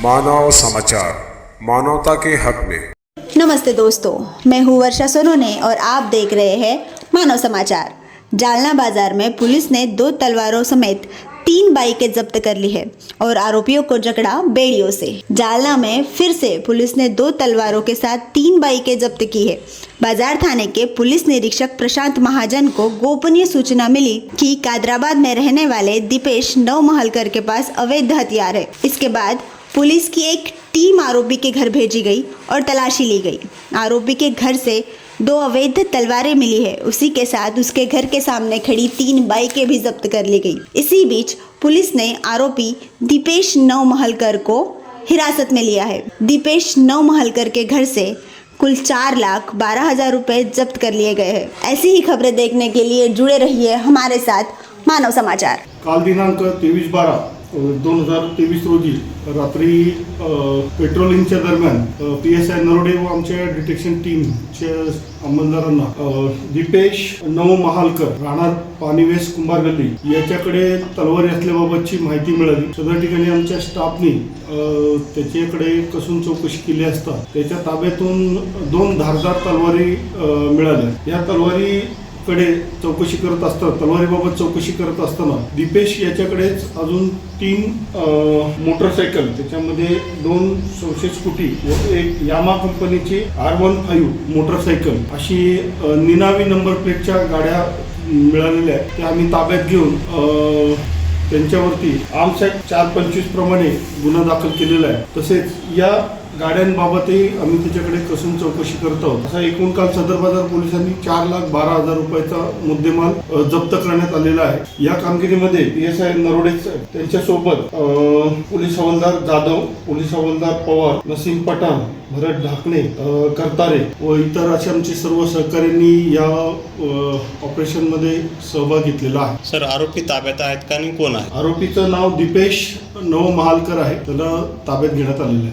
मानव समाचार, मानवता के हक में। नमस्ते दोस्तों, मैं हूँ वर्षा सोनोने और आप देख रहे हैं मानव समाचार। जालना बाजार में पुलिस ने 2 तलवारों समेत 3 बाइकें जब्त कर ली है और आरोपियों को जकड़ा बेड़ियों से। जालना में फिर से पुलिस ने 2 तलवारों के साथ 3 बाइकें जब्त की है। बाजार थाने के पुलिस निरीक्षक प्रशांत महाजन को गोपनीय सूचना मिली कि कादराबाद में रहने वाले दीपेश नवमहलकर के पास अवैध हथियार है। इसके बाद पुलिस की एक टीम आरोपी के घर भेजी गई और तलाशी ली गई। आरोपी के घर से 2 अवैध तलवारें मिली है। उसी के साथ उसके घर के सामने खड़ी 3 बाइकें भी जब्त कर ली गई। इसी बीच पुलिस ने आरोपी दीपेश नवमहलकर को हिरासत में लिया है। दीपेश नवमहलकर के घर से कुल 4,12,000 रुपए जब्त कर लिए गए हैं। ऐसी ही खबरें देखने के लिए जुड़े रहिए हमारे साथ मानव समाचार। काल दिनांक 23/12/2023 रोजी रात्री पेट्रोलिंगच्या दरम्यान PSI नरोडे व आमच्या डिटेक्शन टीमच्या अंमलदारांना दीपेश नवमहालकर राहणार पानिवेस कुंभार गल्ली याच्याकडे तलवारी असल्याबाबतची माहिती मिळाली। सदर ठिकाणी आमच्या स्टाफनी त्याच्याकडे कसून चौकशी केली असता त्याच्या ताब्यातून 2 धारदार तलवारी मिळाल्या। या तलवारी कडे चौकशी करत असताना तलवारीबाबत चौकशी करत असताना दीपेश याच्याकडेच अजून 3 मोटरसायकल, त्याच्यामध्ये 2 संशयित स्कूटी व एक यामा कंपनीची R15 मोटरसायकल अशी निनावी नंबर प्लेटच्या गाड्या मिळालेल्या आहेत। त्या आम्ही ताब्यात घेऊन त्यांच्यावरती आर्म्स ॲक्ट 425 प्रमाणे गुन्हा दाखल केलेला आहे। तसेच या गाड्यांबाबतही आम्ही त्याच्याकडे कसून चौकशी करत आहोत। असा एकूण काल सदर बाजार पोलिसांनी 4,12,000 रुपयाचा मुद्देमाल जप्त करण्यात आलेला आहे। या कामगिरीमध्ये PSI नरोडे त्यांच्यासोबत पोलीस हवालदार जाधव, पोलीस हवालदार पवार, नसीम पठाण, भरत ढाकणे, करतारे व इतर असे आमचे सर्व सहकाऱ्यांनी या ऑपरेशनमध्ये सहभाग घेतलेला आहे। सर, आरोपी ताब्यात आहेत का आणि कोण आहे? आरोपीचं नाव दीपेश नवमहालकर आहे। त्याला ताब्यात घेण्यात आलेलं आहे।